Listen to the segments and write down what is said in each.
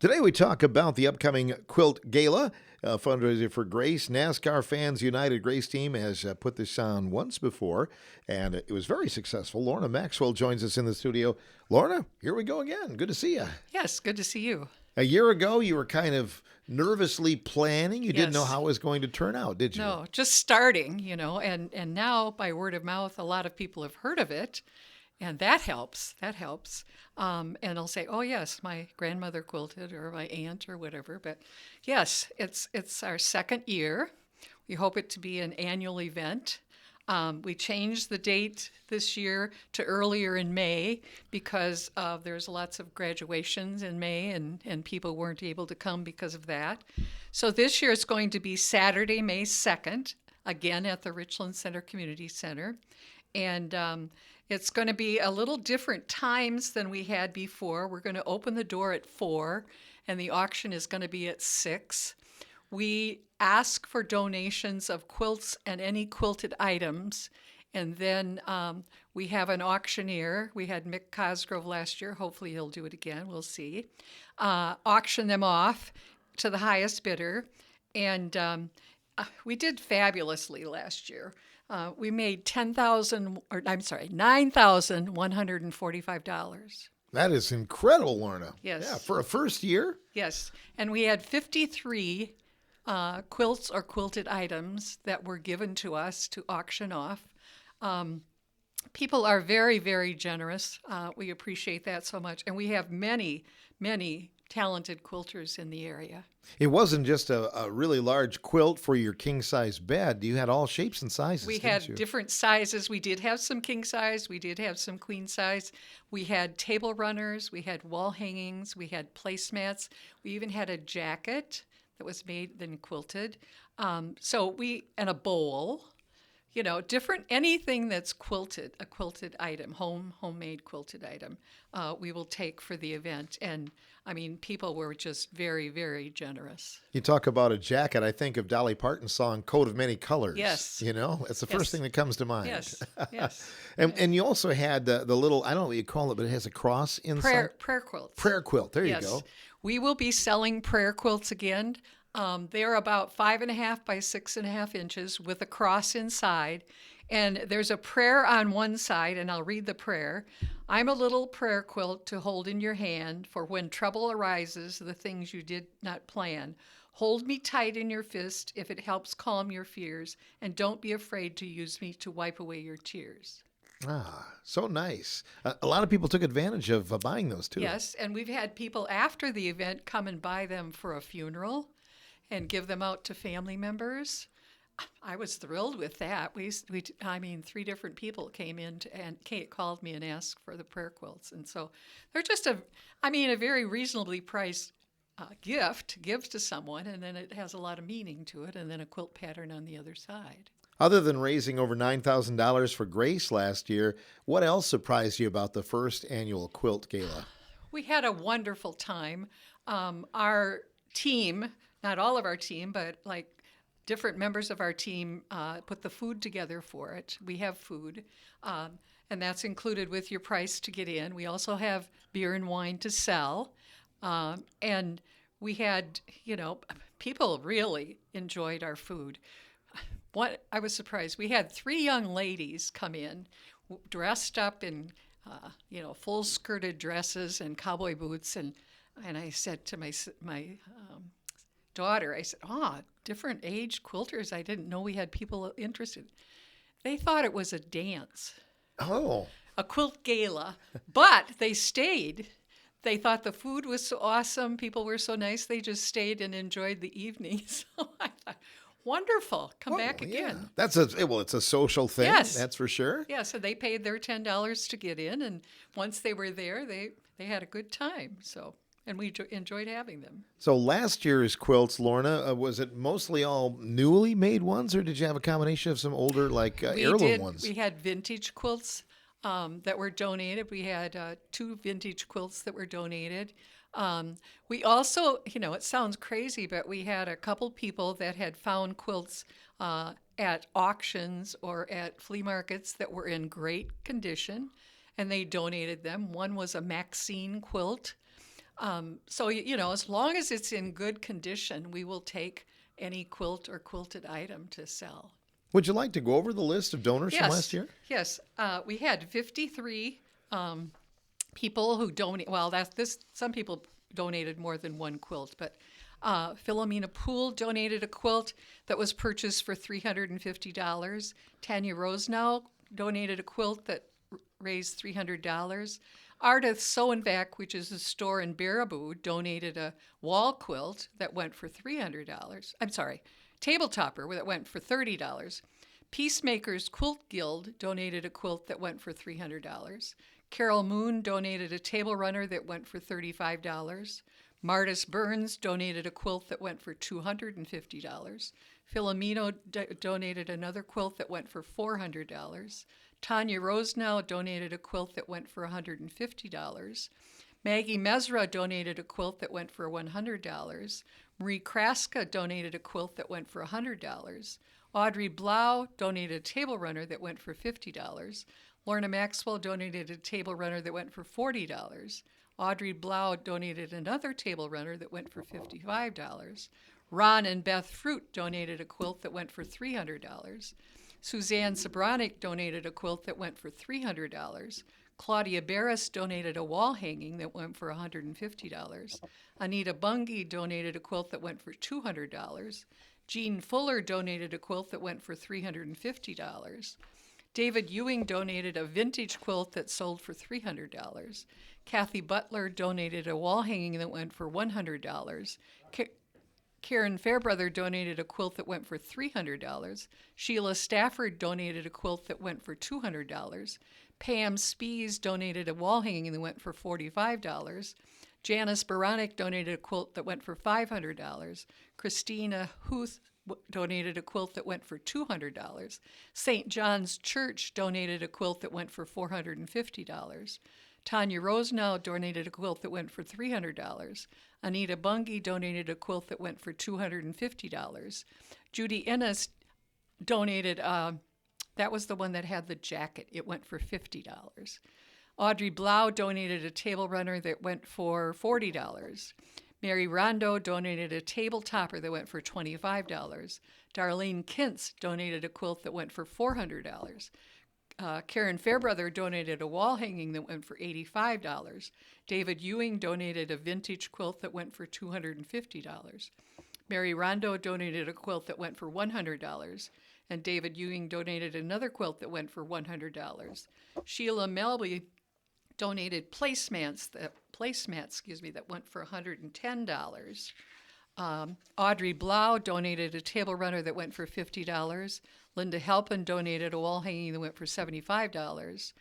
Today we talk about the upcoming Quilt Gala, a fundraiser for Grace. NASCAR Fans United Grace team has put this on once before, and it was very successful. Lorna Maxwell joins us in the studio. Lorna, here we go again. Good to see you. Yes, good to see you. A year ago, you were kind of nervously planning. You didn't know Yes. how it was going to turn out, did you? No, just starting, and now by word of mouth, a lot of people have heard of it, and that helps. That helps. And I'll say, oh yes, my grandmother quilted, or my aunt, or whatever. But yes, it's our second year. We hope it to be an annual event. We changed the date this year to earlier in May because there's lots of graduations in May, and people weren't able to come because of that. So this year it's going to be Saturday, May 2nd, again at the Richland Center Community Center. And it's going to be a little different times than we had before. We're going to open the door at 4, and the auction is going to be at 6. We ask for donations of quilts and any quilted items, and then we have an auctioneer. We had Mick Cosgrove last year. Hopefully he'll do it again. We'll see. Auction them off to the highest bidder, and we did fabulously last year. We made $9,145. That is incredible, Lorna. Yes. Yeah, for a first year? Yes, and we had 53 quilts or quilted items that were given to us to auction off. People are very, very generous. We appreciate that so much. And we have many, many talented quilters in the area. It wasn't just a really large quilt for your king-size bed. You had all shapes and sizes, We didn't had you? different sizes. We did have some king size. We did have some queen size. We had table runners. We had wall hangings. We had placemats. We even had a jacket that was made then quilted. And a bowl. Different, anything that's quilted, a quilted item, homemade quilted item, we will take for the event. And I mean, people were just very, very generous. You talk about a jacket, I think of Dolly Parton's song, Coat of Many Colors. Yes. It's the first thing that comes to mind. Yes, yes. And you also had the little, I don't know what you call it, but it has a cross inside. Prayer quilts. Prayer quilt. There Yes. you go. We will be selling prayer quilts again. They're about 5.5 by 6.5 inches with a cross inside. And there's a prayer on one side, and I'll read the prayer. I'm a little prayer quilt to hold in your hand for when trouble arises, the things you did not plan. Hold me tight in your fist if it helps calm your fears, and don't be afraid to use me to wipe away your tears. Ah, so nice. A lot of people took advantage of buying those too. Yes, and we've had people after the event come and buy them for a funeral and give them out to family members. I was thrilled with that. 3 different people came in and Kate called me and asked for the prayer quilts. And so they're just a very reasonably priced gift to give to someone, and then it has a lot of meaning to it, and then a quilt pattern on the other side. Other than raising over $9,000 for Grace last year, what else surprised you about the first annual Quilt Gala? We had a wonderful time. Our team, not all of our team, but like different members of our team put the food together for it. We have food, and that's included with your price to get in. We also have beer and wine to sell. And we had, people really enjoyed our food. I was surprised. We had 3 young ladies come in dressed up in, full skirted dresses and cowboy boots. And I said to my daughter, I said, different age quilters. I didn't know we had people interested. They thought it was a dance. Oh. A quilt gala, but they stayed. They thought the food was so awesome. People were so nice. They just stayed and enjoyed the evening. So I thought, wonderful. Come back again. Yeah. It's a social thing. Yes. That's for sure. Yeah, so they paid their $10 to get in, and once they were there, they had a good time. And we enjoyed having them. So last year's quilts, Lorna, was it mostly all newly made ones, or did you have a combination of some older, heirloom ones? We had vintage quilts that were donated. We had 2 vintage quilts that were donated. We also, it sounds crazy, but we had a couple people that had found quilts at auctions or at flea markets that were in great condition, and they donated them. One was a Maxine quilt. So, as long as it's in good condition, we will take any quilt or quilted item to sell. Would you like to go over the list of donors from last Yes, year? yes. We had 53 people who donate. Well, that's this. Some people donated more than one quilt, but Philomena Poole donated a quilt that was purchased for $350. Tanya Rosenau donated a quilt that raised $300. Ardith Sowenback, which is a store in Baraboo, donated a wall quilt that went for $300. I'm sorry, table topper that went for $30. Peacemakers Quilt Guild donated a quilt that went for $300. Carol Moon donated a table runner that went for $35. Martis Burns donated a quilt that went for $250. Philomeno donated another quilt that went for $400. Tanya Rosenau donated a quilt that went for $150. Maggie Mesra donated a quilt that went for $100. Marie Kraska donated a quilt that went for $100. Audrey Blau donated a table runner that went for $50. Lorna Maxwell donated a table runner that went for $40. Audrey Blau donated another table runner that went for $55. Ron and Beth Fruit donated a quilt that went for $300. Suzanne Sobranic donated a quilt that went for $300. Claudia Barris donated a wall hanging that went for $150. Anita Bungie donated a quilt that went for $200. Jean Fuller donated a quilt that went for $350. David Ewing donated a vintage quilt that sold for $300. Kathy Butler donated a wall hanging that went for $100. Karen Fairbrother donated a quilt that went for $300. Sheila Stafford donated a quilt that went for $200. Pam Spees donated a wall hanging that went for $45. Janice Baronic donated a quilt that went for $500. Christina Huth donated a quilt that went for $200. St. John's Church donated a quilt that went for $450. Tanya Rosenau donated a quilt that went for $300. Anita Bungie donated a quilt that went for $250. Judy Ennis donated, that was the one that had the jacket. It went for $50. Audrey Blau donated a table runner that went for $40. Mary Rondo donated a table topper that went for $25. Darlene Kintz donated a quilt that went for $400. Karen Fairbrother donated a wall hanging that went for $85. David Ewing donated a vintage quilt that went for $250. Mary Rondo donated a quilt that went for $100. And David Ewing donated another quilt that went for $100. Sheila Melby donated placemats that went for $110. Audrey Blau donated a table runner that went for $50. Linda Halpin donated a wall hanging that went for $75.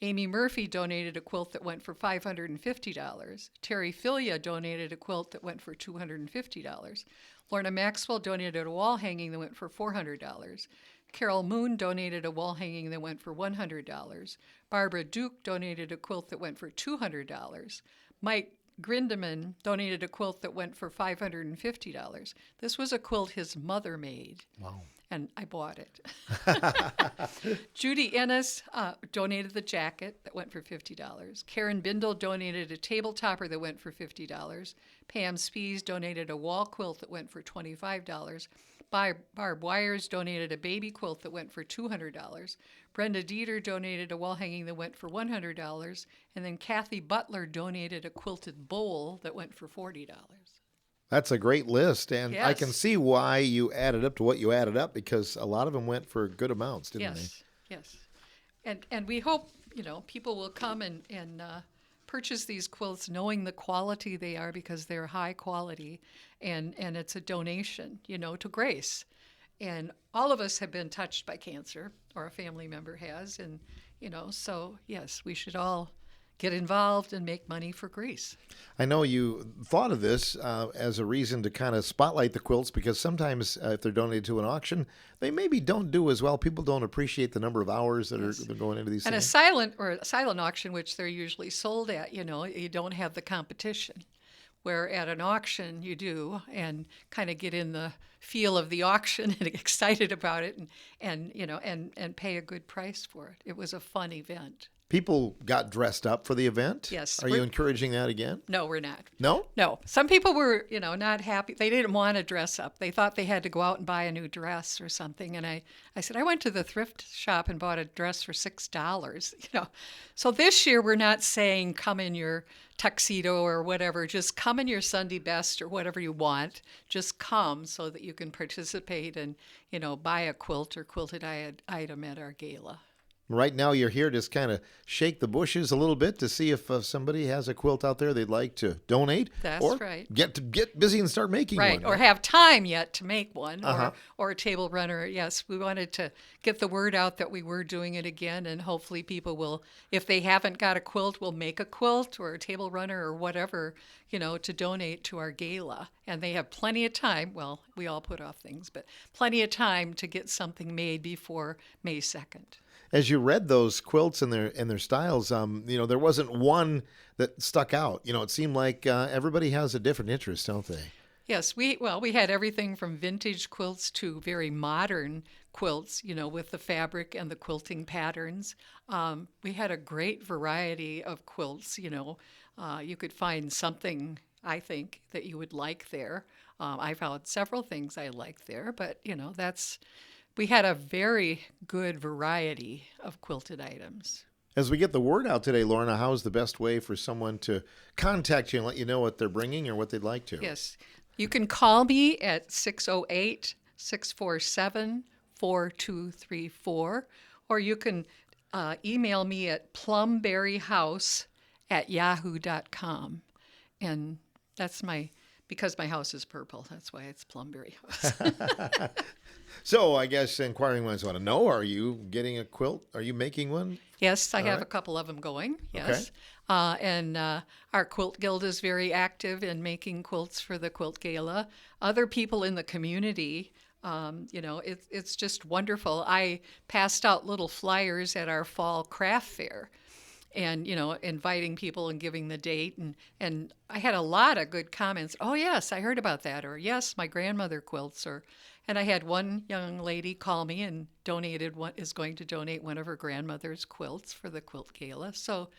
Amy Murphy donated a quilt that went for $550. Terry Filia donated a quilt that went for $250. Lorna Maxwell donated a wall hanging that went for $400. Carol Moon donated a wall hanging that went for $100. Barbara Duke donated a quilt that went for $200. Mike Grindeman donated a quilt that went for $550. This was a quilt his mother made. Wow. And I bought it. Judy Ennis donated the jacket that went for $50. Karen Bindle donated a table topper that went for $50. Pam Spees donated a wall quilt that went for $25. Barb Wires donated a baby quilt that went for $200. Brenda Dieter donated a wall hanging that went for $100. And then Kathy Butler donated a quilted bowl that went for $40. That's a great list, and I Yes. can see why you added up to what you added up, because a lot of them went for good amounts, didn't Yes. And we hope, people will come and purchase these quilts knowing the quality they are, because they're high quality, and it's a donation, to Grace. And all of us have been touched by cancer, or a family member has, and, so yes, we should all get involved and make money for Grace. I know you thought of this as a reason to kind of spotlight the quilts, because sometimes if they're donated to an auction, they maybe don't do as well. People don't appreciate the number of hours that are they're going into these And things. a silent auction, which they're usually sold at, you don't have the competition. Where at an auction you do, and kind of get in the feel of the auction and excited about it, and pay a good price for it. It was a fun event. People got dressed up for the event. Yes, Are you encouraging that again? No, we're not. No? No. Some people were, not happy. They didn't want to dress up. They thought they had to go out and buy a new dress or something. And I said, I went to the thrift shop and bought a dress for $6. So this year we're not saying come in your tuxedo or whatever. Just come in your Sunday best or whatever you want. Just come so that you can participate and, buy a quilt or quilted item at our gala. Right now, you're here to kind of shake the bushes a little bit to see if somebody has a quilt out there they'd like to donate. That's or right. Get busy and start making right. one. Or have time yet to make one. Uh-huh. Or a table runner. Yes, we wanted to get the word out that we were doing it again, and hopefully people will, if they haven't got a quilt, will make a quilt or a table runner or whatever, to donate to our gala. And they have plenty of time. Well, we all put off things, but plenty of time to get something made before May 2nd. As you read those quilts and their styles, there wasn't one that stuck out. It seemed like everybody has a different interest, don't they? Yes, we had everything from vintage quilts to very modern quilts, with the fabric and the quilting patterns. We had a great variety of quilts, you could find something, I think, that you would like there. I found several things I liked there, but, we had a very good variety of quilted items. As we get the word out today, Lorna, how's the best way for someone to contact you and let you know what they're bringing or what they'd like to? Yes. You can call me at 608-647-4234, or you can email me at plumberryhouse@yahoo.com. And that's because my house is purple, that's why it's Plumberry House. So I guess inquiring minds want to know, are you getting a quilt? Are you making one? Yes, I have a couple of them going, yes. Okay. And our Quilt Guild is very active in making quilts for the Quilt Gala. Other people in the community, it's just wonderful. I passed out little flyers at our fall craft fair and, inviting people and giving the date. And I had a lot of good comments. Oh, yes, I heard about that. Or, yes, my grandmother quilts. And I had one young lady call me and is going to donate one of her grandmother's quilts for the Quilt Gala. So,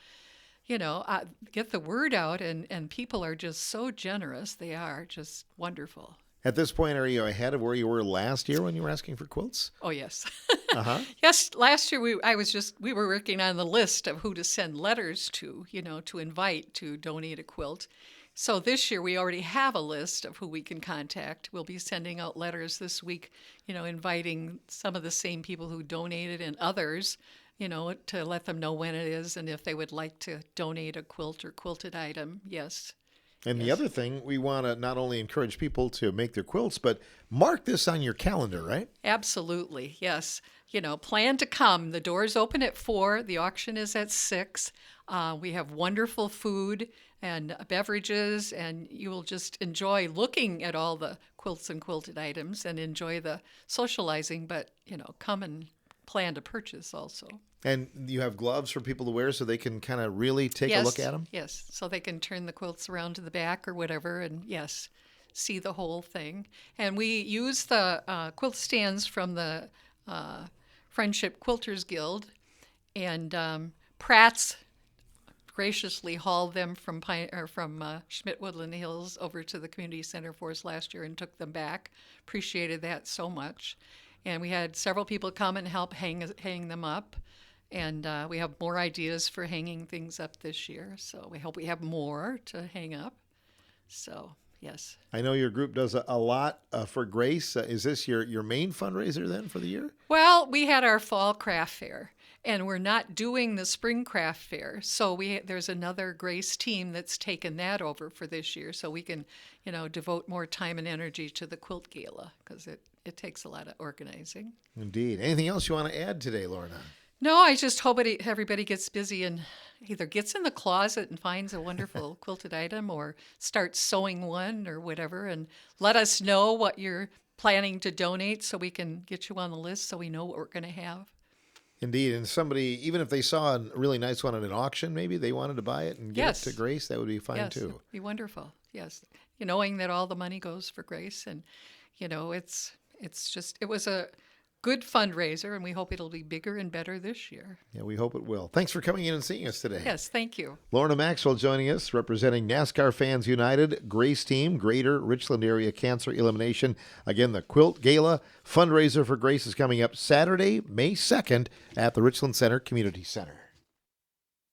get the word out, and people are just so generous. They are just wonderful. At this point, are you ahead of where you were last year when you were asking for quilts? Oh, yes. Uh-huh. Yes, last year we were working on the list of who to send letters to, to invite to donate a quilt. So this year we already have a list of who we can contact. We'll be sending out letters this week, inviting some of the same people who donated and others, to let them know when it is and if they would like to donate a quilt or quilted item. Yes. And the other thing, we want to not only encourage people to make their quilts, but mark this on your calendar, right? Absolutely, yes. Plan to come. The doors open at 4. The auction is at 6. We have wonderful food and beverages, and you will just enjoy looking at all the quilts and quilted items and enjoy the socializing, but, come and plan to purchase also. And you have gloves for people to wear so they can kind of really take a look at them? Yes, so they can turn the quilts around to the back or whatever, and yes, see the whole thing. And we use the quilt stands from the Friendship Quilters Guild, and Pratt's graciously hauled them from Schmidt Woodland Hills over to the community center for us last year and took them back. Appreciated that so much. And we had several people come and help hang them up. And we have more ideas for hanging things up this year. So we hope we have more to hang up. So, yes. I know your group does a lot for Grace. Is this your main fundraiser then for the year? Well, we had our fall craft fair. And we're not doing the spring craft fair. So there's another Grace team that's taken that over for this year. So we can, devote more time and energy to the Quilt Gala because it takes a lot of organizing. Indeed. Anything else you want to add today, Lorna? No, I just hope everybody gets busy and either gets in the closet and finds a wonderful quilted item or starts sewing one or whatever, and let us know what you're planning to donate so we can get you on the list so we know what we're going to have. Indeed. And somebody, even if they saw a really nice one at an auction, maybe they wanted to buy it and get it to Grace, that would be fine too. Yes, it'd be wonderful. Yes. Knowing that all the money goes for Grace, and, it was a good fundraiser, and we hope it'll be bigger and better this year. Yeah, we hope it will. Thanks for coming in and seeing us today. Yes, thank you. Lorna Maxwell joining us, representing NASCAR Fans United, GRACE Team, Greater Richland Area Cancer Elimination. Again, the Quilt Gala fundraiser for GRACE is coming up Saturday, May 2nd at the Richland Center Community Center.